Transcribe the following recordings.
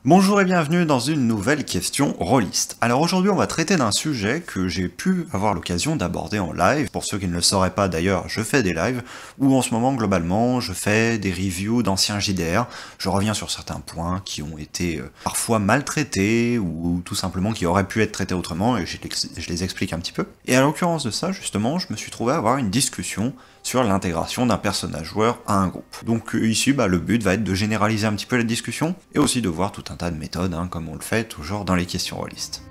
Bonjour et bienvenue dans une nouvelle question rôliste. Alors aujourd'hui on va traiter d'un sujet que j'ai pu avoir l'occasion d'aborder en live. Pour ceux qui ne le sauraient pas d'ailleurs, je fais des lives, où en ce moment globalement je fais des reviews d'anciens JDR, je reviens sur certains points qui ont été parfois mal traités, ou tout simplement qui auraient pu être traités autrement, et je les explique un petit peu. Et à l'occurrence de ça justement, je me suis trouvé à avoir une discussion sur l'intégration d'un personnage joueur à un groupe. Donc ici, le but va être de généraliser un petit peu la discussion, et aussi de voir tout un tas de méthodes, comme on le fait toujours dans les questions rôlistes.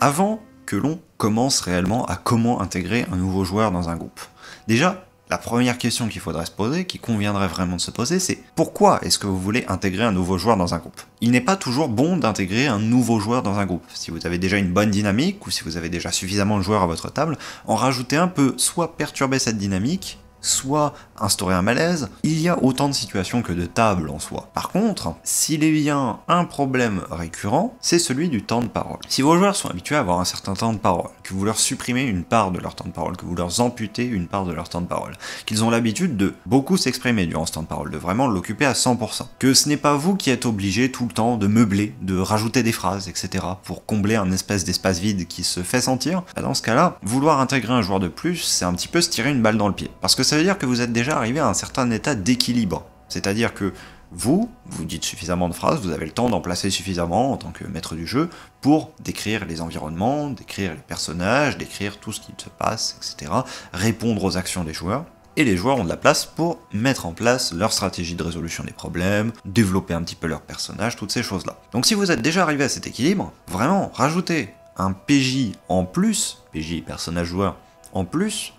Avant que l'on commence réellement à comment intégrer un nouveau joueur dans un groupe, déjà, la première question qu'il faudrait se poser, qui conviendrait vraiment de se poser, c'est pourquoi est-ce que vous voulez intégrer un nouveau joueur dans un groupe? Il n'est pas toujours bon d'intégrer un nouveau joueur dans un groupe. Si vous avez déjà une bonne dynamique, ou si vous avez déjà suffisamment de joueurs à votre table, en rajouter un peut soit perturber cette dynamique, soit instaurer un malaise. Il y a autant de situations que de tables en soi. Par contre, s'il y a un problème récurrent, c'est celui du temps de parole. Si vos joueurs sont habitués à avoir un certain temps de parole, que vous leur supprimez une part de leur temps de parole, que vous leur amputez une part de leur temps de parole, qu'ils ont l'habitude de beaucoup s'exprimer durant ce temps de parole, de vraiment l'occuper à 100%, que ce n'est pas vous qui êtes obligé tout le temps de meubler, de rajouter des phrases, etc. pour combler un espèce d'espace vide qui se fait sentir, dans ce cas-là, vouloir intégrer un joueur de plus, c'est un petit peu se tirer une balle dans le pied. Parce que ça veut dire que vous êtes déjà arrivé à un certain état d'équilibre. C'est-à-dire que vous dites suffisamment de phrases, vous avez le temps d'en placer suffisamment en tant que maître du jeu pour décrire les environnements, décrire les personnages, décrire tout ce qui se passe, etc. Répondre aux actions des joueurs. Et les joueurs ont de la place pour mettre en place leur stratégie de résolution des problèmes, développer un petit peu leur personnage, toutes ces choses-là. Donc si vous êtes déjà arrivé à cet équilibre, vraiment, rajoutez un PJ en plus, PJ personnage joueur en plus,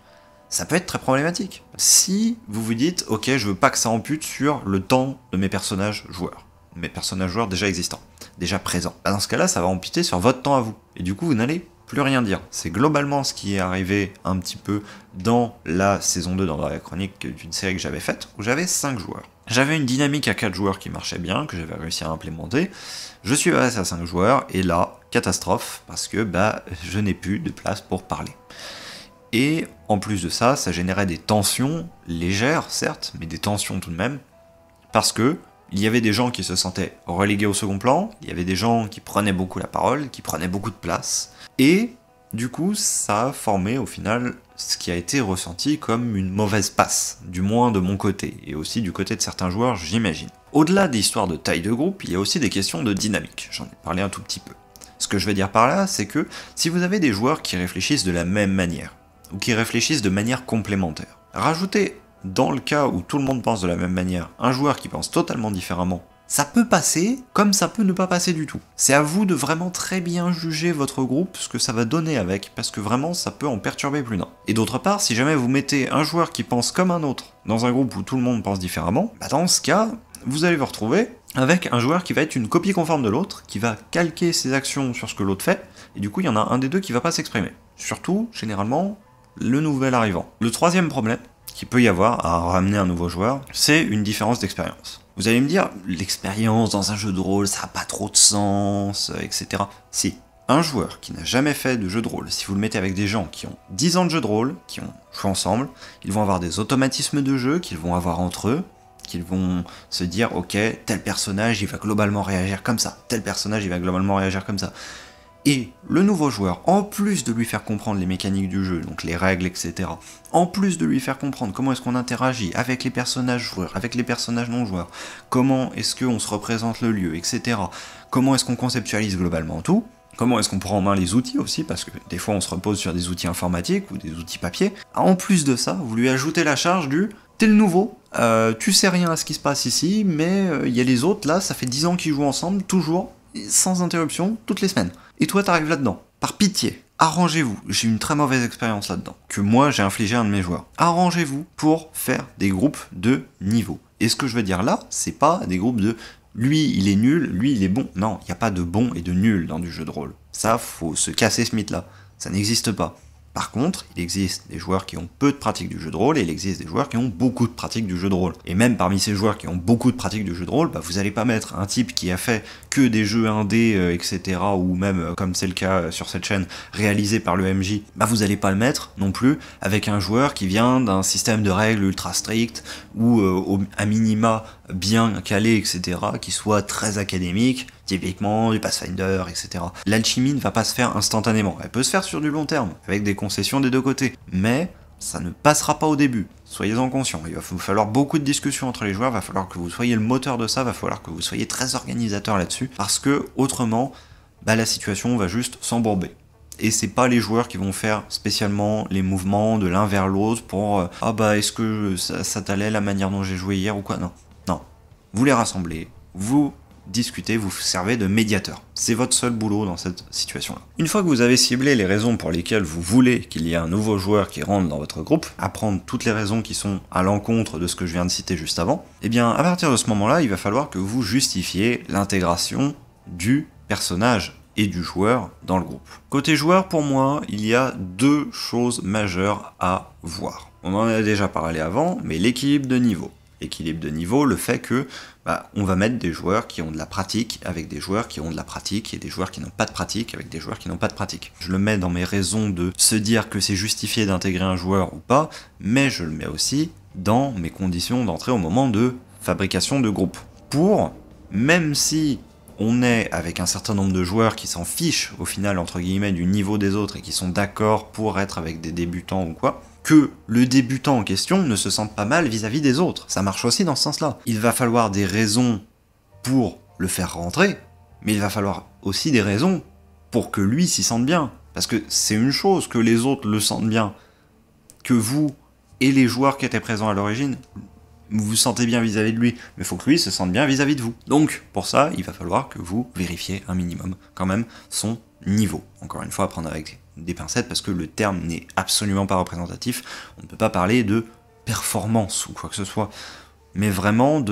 ça peut être très problématique. Si vous vous dites, ok, je veux pas que ça ampute sur le temps de mes personnages joueurs déjà existants, déjà présents. Dans ce cas-là, ça va amputer sur votre temps à vous. Et du coup, vous n'allez plus rien dire. C'est globalement ce qui est arrivé un petit peu dans la saison 2 dans la chronique d'une série que j'avais faite, où j'avais 5 joueurs. J'avais une dynamique à 4 joueurs qui marchait bien, que j'avais réussi à implémenter. Je suis passé à 5 joueurs, et là, catastrophe, parce que je n'ai plus de place pour parler. Et en plus de ça, ça générait des tensions légères, certes, mais des tensions tout de même, parce que il y avait des gens qui se sentaient relégués au second plan, il y avait des gens qui prenaient beaucoup la parole, qui prenaient beaucoup de place, et du coup, ça a formé au final ce qui a été ressenti comme une mauvaise passe, du moins de mon côté, et aussi du côté de certains joueurs, j'imagine. Au-delà des histoires de taille de groupe, il y a aussi des questions de dynamique, j'en ai parlé un tout petit peu. Ce que je veux dire par là, c'est que si vous avez des joueurs qui réfléchissent de la même manière, ou qui réfléchissent de manière complémentaire. Rajoutez, dans le cas où tout le monde pense de la même manière, un joueur qui pense totalement différemment, ça peut passer, comme ça peut ne pas passer du tout. C'est à vous de vraiment très bien juger votre groupe, ce que ça va donner avec, parce que vraiment ça peut en perturber plus d'un. Et d'autre part, si jamais vous mettez un joueur qui pense comme un autre, dans un groupe où tout le monde pense différemment, dans ce cas, vous allez vous retrouver avec un joueur qui va être une copie conforme de l'autre, qui va calquer ses actions sur ce que l'autre fait, et du coup il y en a un des deux qui va pas s'exprimer. Surtout, généralement, le nouvel arrivant. Le troisième problème qu'il peut y avoir à ramener un nouveau joueur, c'est une différence d'expérience. Vous allez me dire, l'expérience dans un jeu de rôle, ça n'a pas trop de sens, etc. Si, un joueur qui n'a jamais fait de jeu de rôle, si vous le mettez avec des gens qui ont 10 ans de jeu de rôle, qui ont joué ensemble, ils vont avoir des automatismes de jeu qu'ils vont avoir entre eux, qu'ils vont se dire, ok, tel personnage, il va globalement réagir comme ça, tel personnage, il va globalement réagir comme ça. Et le nouveau joueur, en plus de lui faire comprendre les mécaniques du jeu, donc les règles, etc., en plus de lui faire comprendre comment est-ce qu'on interagit avec les personnages joueurs, avec les personnages non joueurs, comment est-ce qu'on se représente le lieu, etc., comment est-ce qu'on conceptualise globalement tout, comment est-ce qu'on prend en main les outils aussi, parce que des fois on se repose sur des outils informatiques ou des outils papier. En plus de ça, vous lui ajoutez la charge du « t'es le nouveau, tu sais rien à ce qui se passe ici, mais il y a les autres, là, ça fait 10 ans qu'ils jouent ensemble, toujours, sans interruption, toutes les semaines. Et toi t'arrives là-dedans. Par pitié, arrangez-vous. J'ai eu une très mauvaise expérience là-dedans, que moi j'ai infligé à un de mes joueurs. Arrangez-vous pour faire des groupes de niveau. Et ce que je veux dire là, c'est pas des groupes de lui il est nul, lui il est bon. Non, il n'y a pas de bon et de nul dans du jeu de rôle. Ça, faut se casser ce mythe-là. Ça n'existe pas. Par contre, il existe des joueurs qui ont peu de pratique du jeu de rôle et il existe des joueurs qui ont beaucoup de pratique du jeu de rôle. Et même parmi ces joueurs qui ont beaucoup de pratique du jeu de rôle, bah, vous n'allez pas mettre un type qui a fait que des jeux indés, etc., ou même, comme c'est le cas sur cette chaîne, réalisé par le MJ, bah vous n'allez pas le mettre non plus avec un joueur qui vient d'un système de règles ultra strict ou à minima bien calé, etc., qui soit très académique, typiquement du Pathfinder, etc. L'alchimie ne va pas se faire instantanément, elle peut se faire sur du long terme, avec des concessions des deux côtés, mais ça ne passera pas au début, soyez-en conscients, il va vous falloir beaucoup de discussions entre les joueurs, il va falloir que vous soyez le moteur de ça, il va falloir que vous soyez très organisateur là-dessus, parce que autrement, bah, la situation va juste s'embourber. Et c'est pas les joueurs qui vont faire spécialement les mouvements de l'un vers l'autre pour ah bah est-ce que ça t'allait la manière dont j'ai joué hier ou quoi, non. Non. Vous les rassemblez, vous discutez, vous servez de médiateur. C'est votre seul boulot dans cette situation-là. Une fois que vous avez ciblé les raisons pour lesquelles vous voulez qu'il y ait un nouveau joueur qui rentre dans votre groupe, apprendre toutes les raisons qui sont à l'encontre de ce que je viens de citer juste avant, et bien à partir de ce moment-là, il va falloir que vous justifiez l'intégration du personnage et du joueur dans le groupe. Côté joueur, pour moi, il y a deux choses majeures à voir. On en a déjà parlé avant, mais l'équilibre de niveau. L'équilibre de niveau, le fait que on va mettre des joueurs qui ont de la pratique avec des joueurs qui ont de la pratique et des joueurs qui n'ont pas de pratique avec des joueurs qui n'ont pas de pratique. Je le mets dans mes raisons de se dire que c'est justifié d'intégrer un joueur ou pas, mais je le mets aussi dans mes conditions d'entrée au moment de fabrication de groupe. Pour, même si on est avec un certain nombre de joueurs qui s'en fichent au final entre guillemets du niveau des autres et qui sont d'accord pour être avec des débutants ou quoi, que le débutant en question ne se sente pas mal vis-à-vis des autres. Ça marche aussi dans ce sens-là. Il va falloir des raisons pour le faire rentrer, mais il va falloir aussi des raisons pour que lui s'y sente bien. Parce que c'est une chose que les autres le sentent bien, que vous et les joueurs qui étaient présents à l'origine, vous vous sentez bien vis-à-vis de lui, mais il faut que lui se sente bien vis-à-vis de vous. Donc, pour ça, il va falloir que vous vérifiez un minimum, quand même, son niveau. Encore une fois, à prendre avec des pincettes, parce que le terme n'est absolument pas représentatif. On ne peut pas parler de performance ou quoi que ce soit, mais vraiment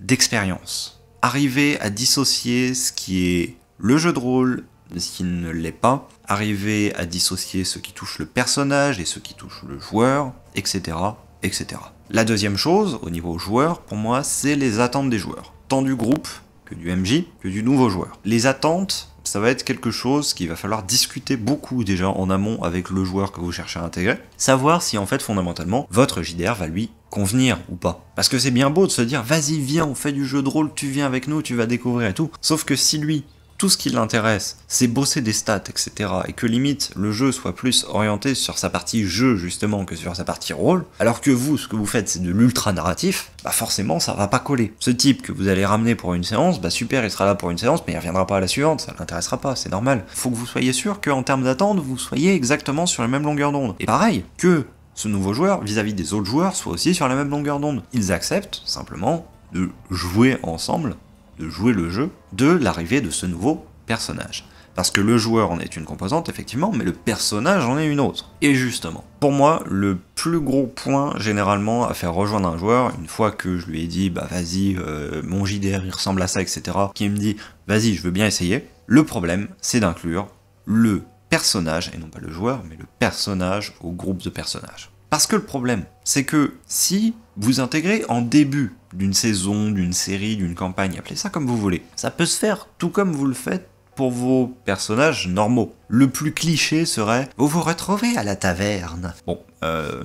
d'expérience. Arriver à dissocier ce qui est le jeu de rôle de ce qui ne l'est pas, arriver à dissocier ce qui touche le personnage et ce qui touche le joueur, etc., etc. La deuxième chose, au niveau joueur, pour moi, c'est les attentes des joueurs. Tant du groupe, que du MJ, que du nouveau joueur. Les attentes, ça va être quelque chose qu'il va falloir discuter beaucoup déjà en amont avec le joueur que vous cherchez à intégrer. Savoir si en fait, fondamentalement, votre JDR va lui convenir ou pas. Parce que c'est bien beau de se dire, vas-y, viens, on fait du jeu de rôle, tu viens avec nous, tu vas découvrir et tout. Sauf que si lui, tout ce qui l'intéresse, c'est bosser des stats, etc. et que limite, le jeu soit plus orienté sur sa partie jeu, justement, que sur sa partie rôle, alors que vous, ce que vous faites, c'est de l'ultra-narratif, bah forcément, ça va pas coller. Ce type que vous allez ramener pour une séance, bah super, il sera là pour une séance, mais il reviendra pas à la suivante, ça l'intéressera pas, c'est normal. Faut que vous soyez sûr qu'en termes d'attente, vous soyez exactement sur la même longueur d'onde. Et pareil, que ce nouveau joueur, vis-à-vis des autres joueurs, soit aussi sur la même longueur d'onde. Ils acceptent, simplement, de jouer ensemble, de jouer le jeu, de l'arrivée de ce nouveau personnage. Parce que le joueur en est une composante, effectivement, mais le personnage en est une autre. Et justement, pour moi, le plus gros point, généralement, à faire rejoindre un joueur, une fois que je lui ai dit, bah vas-y, mon JDR, il ressemble à ça, etc., qui me dit, vas-y, je veux bien essayer, le problème, c'est d'inclure le personnage, et non pas le joueur, mais le personnage au groupe de personnages. Parce que le problème, c'est que si vous intégrez en début d'une saison, d'une série, d'une campagne, appelez ça comme vous voulez, ça peut se faire tout comme vous le faites pour vos personnages normaux. Le plus cliché serait « Vous vous retrouvez à la taverne ». Bon,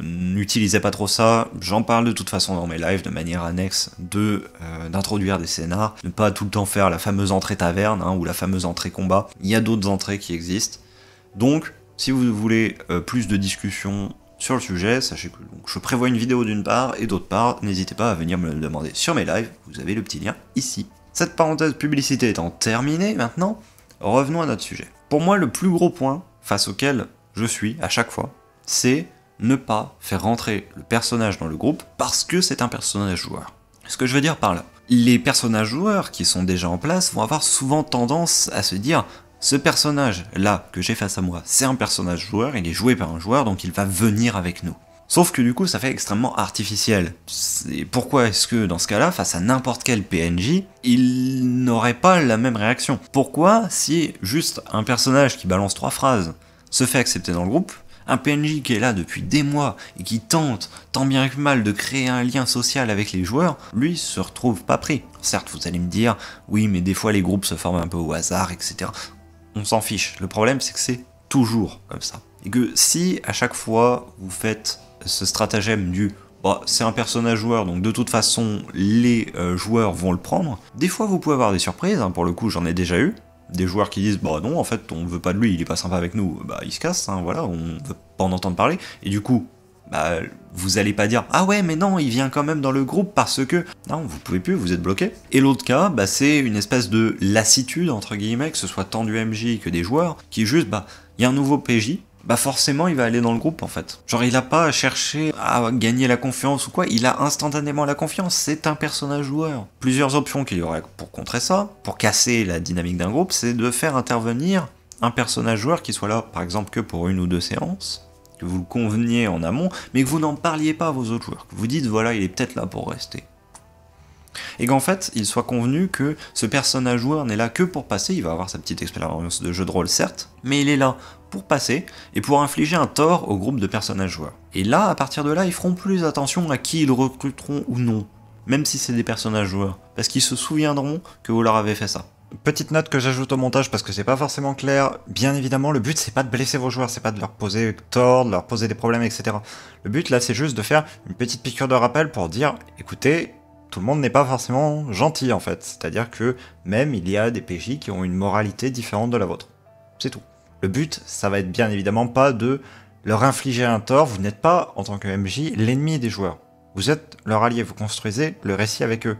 n'utilisez pas trop ça, j'en parle de toute façon dans mes lives de manière annexe d'introduire des scénars, ne pas tout le temps faire la fameuse entrée taverne ou la fameuse entrée combat, il y a d'autres entrées qui existent. Donc, si vous voulez plus de discussion sur le sujet, sachez que donc, je prévois une vidéo d'une part, et d'autre part, n'hésitez pas à venir me le demander sur mes lives, vous avez le petit lien ici. Cette parenthèse publicité étant terminée maintenant, revenons à notre sujet. Pour moi, le plus gros point face auquel je suis à chaque fois, c'est ne pas faire rentrer le personnage dans le groupe parce que c'est un personnage joueur. Ce que je veux dire par là, les personnages joueurs qui sont déjà en place vont avoir souvent tendance à se dire ce personnage-là que j'ai face à moi, c'est un personnage joueur, il est joué par un joueur, donc il va venir avec nous. Sauf que du coup, ça fait extrêmement artificiel. Pourquoi est-ce que, dans ce cas-là, face à n'importe quel PNJ, il n'aurait pas la même réaction? Pourquoi, si juste un personnage qui balance 3 phrases se fait accepter dans le groupe, Un PNJ qui est là depuis des mois et qui tente, tant bien que mal, de créer un lien social avec les joueurs, lui se retrouve pas pris. Certes, vous allez me dire, oui, mais des fois les groupes se forment un peu au hasard, etc. On s'en fiche. Le problème, c'est que c'est toujours comme ça. Et que si, à chaque fois, vous faites ce stratagème du bon, c'est un personnage joueur, donc de toute façon, les joueurs vont le prendre. Des fois, vous pouvez avoir des surprises, hein, pour le coup, j'en ai déjà eu. Des joueurs qui disent, bah non, en fait, on veut pas de lui, il est pas sympa avec nous, bah il se casse, hein, voilà, on veut pas en entendre parler. Et du coup, bah, vous allez pas dire, ah ouais, mais non, il vient quand même dans le groupe parce que... Non, vous pouvez plus, vous êtes bloqué. Et l'autre cas, bah, c'est une espèce de lassitude, entre guillemets, que ce soit tant du MJ que des joueurs, qui est juste, bah, il y a un nouveau PJ, bah forcément il va aller dans le groupe en fait. Genre il a pas à chercher à gagner la confiance ou quoi, il a instantanément la confiance, c'est un personnage joueur. Plusieurs options qu'il y aurait pour contrer ça, pour casser la dynamique d'un groupe, c'est de faire intervenir un personnage joueur qui soit là par exemple que pour 1 ou 2 séances, que vous le conveniez en amont, mais que vous n'en parliez pas à vos autres joueurs, que vous dites voilà il est peut-être là pour rester. Et qu'en fait, il soit convenu que ce personnage joueur n'est là que pour passer, il va avoir sa petite expérience de jeu de rôle certes, mais il est là pour passer et pour infliger un tort au groupe de personnages joueurs. Et là, à partir de là, ils feront plus attention à qui ils recruteront ou non, même si c'est des personnages joueurs, parce qu'ils se souviendront que vous leur avez fait ça. Petite note que j'ajoute au montage parce que c'est pas forcément clair, bien évidemment le but c'est pas de blesser vos joueurs, c'est pas de leur poser tort, de leur poser des problèmes, etc. Le but là c'est juste de faire une petite piqûre de rappel pour dire, écoutez, tout le monde n'est pas forcément gentil en fait, c'est-à-dire que même il y a des PJ qui ont une moralité différente de la vôtre. C'est tout. Le but, ça va être bien évidemment pas de leur infliger un tort, vous n'êtes pas, en tant que MJ, l'ennemi des joueurs. Vous êtes leur allié, vous construisez le récit avec eux.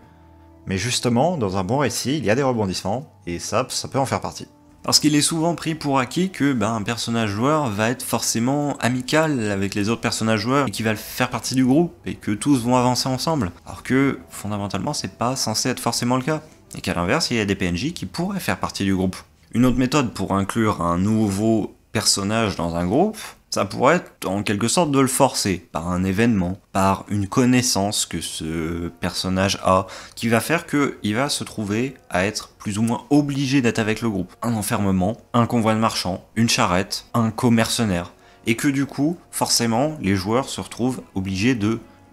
Mais justement, dans un bon récit, il y a des rebondissements, et ça peut en faire partie. Parce qu'il est souvent pris pour acquis que un personnage joueur va être forcément amical avec les autres personnages joueurs et qui va faire partie du groupe et que tous vont avancer ensemble. Alors que fondamentalement c'est pas censé être forcément le cas. Et qu'à l'inverse, il y a des PNJ qui pourraient faire partie du groupe. Une autre méthode pour inclure un nouveau personnage dans un groupe, ça pourrait être en quelque sorte de le forcer par un événement, par une connaissance que ce personnage a, qui va faire qu'il va se trouver à être plus ou moins obligé d'être avec le groupe. Un enfermement, un convoi de marchands, une charrette, un co-mercenaire. Et que du coup, forcément, les joueurs se retrouvent obligés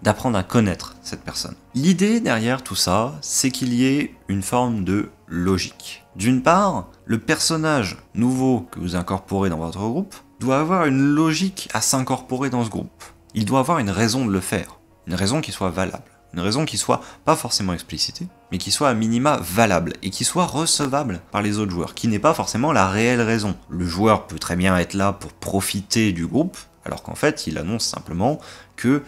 d'apprendre à connaître cette personne. L'idée derrière tout ça, c'est qu'il y ait une forme de logique. D'une part, le personnage nouveau que vous incorporez dans votre groupe doit avoir une logique à s'incorporer dans ce groupe. Il doit avoir une raison de le faire, une raison qui soit valable, une raison qui soit pas forcément explicitée, mais qui soit à minima valable et qui soit recevable par les autres joueurs, qui n'est pas forcément la réelle raison. Le joueur peut très bien être là pour profiter du groupe, alors qu'en fait il annonce simplement que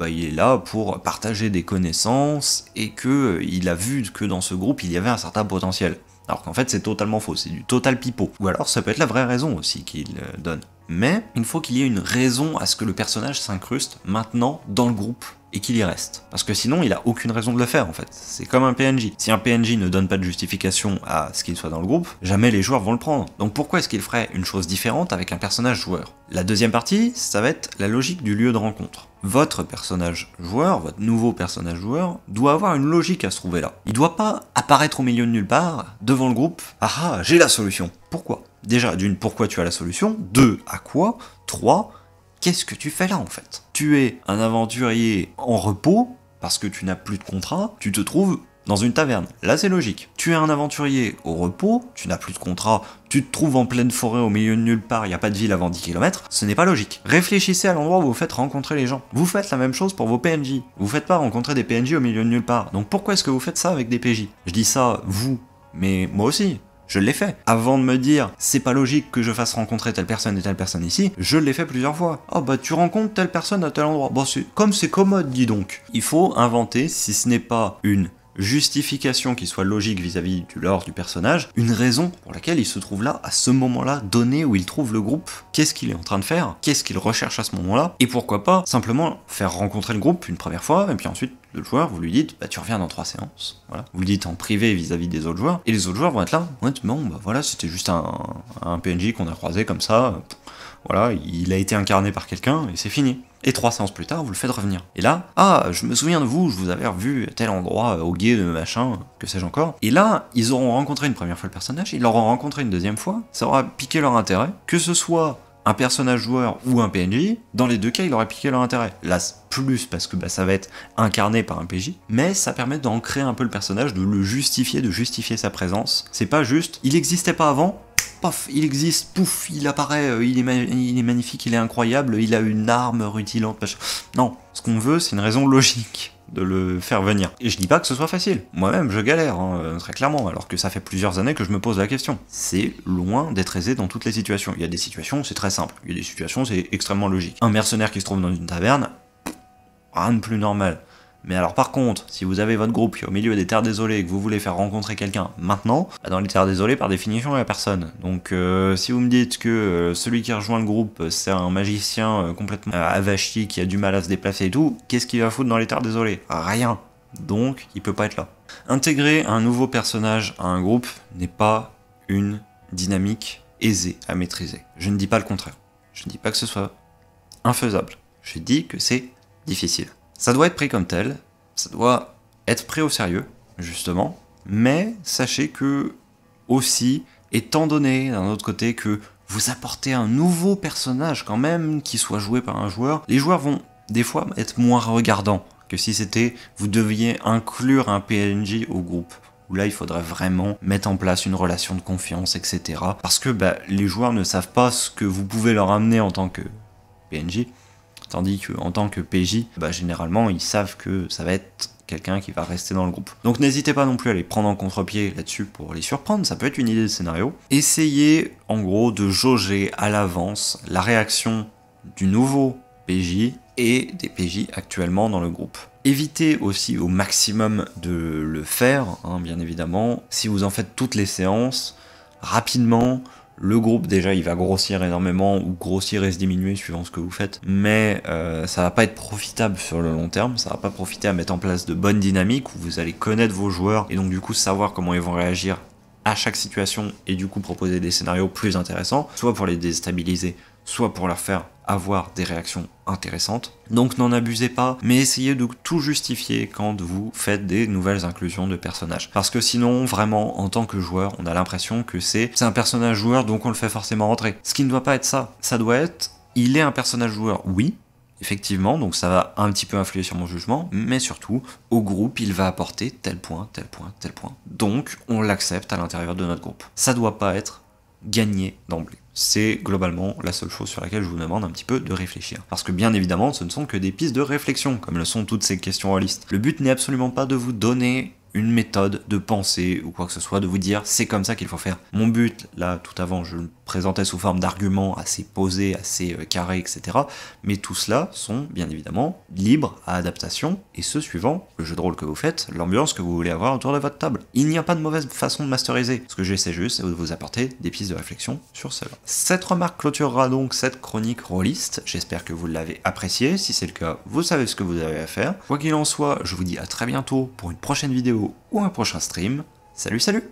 il est là pour partager des connaissances et qu'il a vu que dans ce groupe il y avait un certain potentiel. Alors qu'en fait c'est totalement faux, c'est du total pipeau. Ou alors ça peut être la vraie raison aussi qu'il donne. Mais il faut qu'il y ait une raison à ce que le personnage s'incruste maintenant dans le groupe et qu'il y reste. Parce que sinon il a aucune raison de le faire en fait. C'est comme un PNJ. Si un PNJ ne donne pas de justification à ce qu'il soit dans le groupe, jamais les joueurs vont le prendre. Donc pourquoi est-ce qu'il ferait une chose différente avec un personnage joueur? La deuxième partie, ça va être la logique du lieu de rencontre. Votre personnage joueur, votre nouveau personnage joueur, doit avoir une logique à se trouver là. Il doit pas apparaître au milieu de nulle part, devant le groupe, ah j'ai la solution. Pourquoi? Déjà, d'une, pourquoi tu as la solution? 2, à quoi? 3, qu'est-ce que tu fais là en fait? Tu es un aventurier en repos, parce que tu n'as plus de contrat, tu te trouves dans une taverne. Là c'est logique. Tu es un aventurier au repos, tu n'as plus de contrat, tu te trouves en pleine forêt au milieu de nulle part, il n'y a pas de ville avant 10 km, ce n'est pas logique. Réfléchissez à l'endroit où vous faites rencontrer les gens. Vous faites la même chose pour vos PNJ. Vous faites pas rencontrer des PNJ au milieu de nulle part. Donc pourquoi est-ce que vous faites ça avec des PJ? Je dis ça, vous, mais moi aussi. Je l'ai fait. Avant de me dire, c'est pas logique que je fasse rencontrer telle personne et telle personne ici, je l'ai fait plusieurs fois. Oh bah tu rencontres telle personne à tel endroit. Bon c'est commode, dis donc. Il faut inventer, si ce n'est pas une justification qui soit logique vis-à-vis du lore du personnage, une raison pour laquelle il se trouve là, à ce moment-là, donné où il trouve le groupe, qu'est-ce qu'il est en train de faire, qu'est-ce qu'il recherche à ce moment-là, et pourquoi pas simplement faire rencontrer le groupe une première fois, et puis ensuite le joueur, vous lui dites, bah tu reviens dans 3 séances, voilà. Vous le dites en privé vis-à-vis des autres joueurs, et les autres joueurs vont être là, ouais, bon, bah voilà, c'était juste un PNJ qu'on a croisé comme ça, voilà, il a été incarné par quelqu'un, et c'est fini. Et 3 séances plus tard, vous le faites revenir. Et là, ah, je me souviens de vous, je vous avais revu à tel endroit, au guet de machin, que sais-je encore. Et là, ils auront rencontré une première fois le personnage, ils l'auront rencontré une deuxième fois, ça aura piqué leur intérêt, que ce soit un personnage joueur ou un PNJ, dans les deux cas, il aurait piqué leur intérêt. Là, plus parce que ça va être incarné par un PJ, mais ça permet d'ancrer un peu le personnage, de le justifier, de justifier sa présence. C'est pas juste, il existait pas avant, paf, il existe, pouf, il apparaît, il est magnifique, il est incroyable, il a une arme rutilante. Non, ce qu'on veut, c'est une raison logique de le faire venir. Et je dis pas que ce soit facile. Moi-même, je galère, hein, très clairement, alors que ça fait plusieurs années que je me pose la question. C'est loin d'être aisé dans toutes les situations. Il y a des situations où c'est très simple. Il y a des situations où c'est extrêmement logique. Un mercenaire qui se trouve dans une taverne, rien de plus normal. Mais alors par contre, si vous avez votre groupe qui est au milieu des terres désolées et que vous voulez faire rencontrer quelqu'un maintenant, bah dans les terres désolées, par définition, il n'y a personne. Donc si vous me dites que celui qui rejoint le groupe, c'est un magicien complètement avachi qui a du mal à se déplacer et tout, qu'est-ce qu'il va foutre dans les terres désolées? Rien. Donc il peut pas être là. Intégrer un nouveau personnage à un groupe n'est pas une dynamique aisée à maîtriser. Je ne dis pas le contraire. Je ne dis pas que ce soit infaisable. Je dis que c'est difficile. Ça doit être pris comme tel, ça doit être pris au sérieux, justement, mais sachez que, aussi, étant donné, d'un autre côté, que vous apportez un nouveau personnage quand même, qui soit joué par un joueur, les joueurs vont, des fois, être moins regardants que si c'était, vous deviez inclure un PNJ au groupe. Où là, il faudrait vraiment mettre en place une relation de confiance, etc. Parce que les joueurs ne savent pas ce que vous pouvez leur amener en tant que PNJ, tandis qu'en tant que PJ, généralement, ils savent que ça va être quelqu'un qui va rester dans le groupe. Donc n'hésitez pas non plus à les prendre en contre-pied là-dessus pour les surprendre, ça peut être une idée de scénario. Essayez, en gros, de jauger à l'avance la réaction du nouveau PJ et des PJ actuellement dans le groupe. Évitez aussi au maximum de le faire, hein, bien évidemment. Si vous en faites toutes les séances, rapidement, le groupe, déjà, il va grossir énormément, ou grossir et se diminuer suivant ce que vous faites, mais ça va pas être profitable sur le long terme, ça va pas profiter à mettre en place de bonnes dynamiques, où vous allez connaître vos joueurs, et donc du coup savoir comment ils vont réagir à chaque situation, et du coup proposer des scénarios plus intéressants, soit pour les déstabiliser, soit pour leur faire avoir des réactions intéressantes. Donc n'en abusez pas, mais essayez de tout justifier quand vous faites des nouvelles inclusions de personnages. Parce que sinon, vraiment, en tant que joueur, on a l'impression que c'est un personnage joueur, donc on le fait forcément rentrer. Ce qui ne doit pas être ça. Ça doit être, il est un personnage joueur, oui, effectivement, donc ça va un petit peu influer sur mon jugement, mais surtout, au groupe, il va apporter tel point, tel point, tel point. Donc, on l'accepte à l'intérieur de notre groupe. Ça doit pas être gagné d'emblée. C'est globalement la seule chose sur laquelle je vous demande un petit peu de réfléchir. Parce que bien évidemment, ce ne sont que des pistes de réflexion, comme le sont toutes ces questions holistes. Le but n'est absolument pas de vous donner une méthode de pensée ou quoi que ce soit, de vous dire c'est comme ça qu'il faut faire. Mon but, là, tout avant, je le présentais sous forme d'arguments assez posés, assez carrés, etc. Mais tout cela sont, bien évidemment, libres à adaptation, et ce suivant le jeu de rôle que vous faites, l'ambiance que vous voulez avoir autour de votre table. Il n'y a pas de mauvaise façon de masteriser. Ce que j'essaie juste, c'est de vous apporter des pistes de réflexion sur cela. Cette remarque clôturera donc cette chronique rôliste. J'espère que vous l'avez appréciée. Si c'est le cas, vous savez ce que vous avez à faire. Quoi qu'il en soit, je vous dis à très bientôt pour une prochaine vidéo ou un prochain stream. Salut, salut!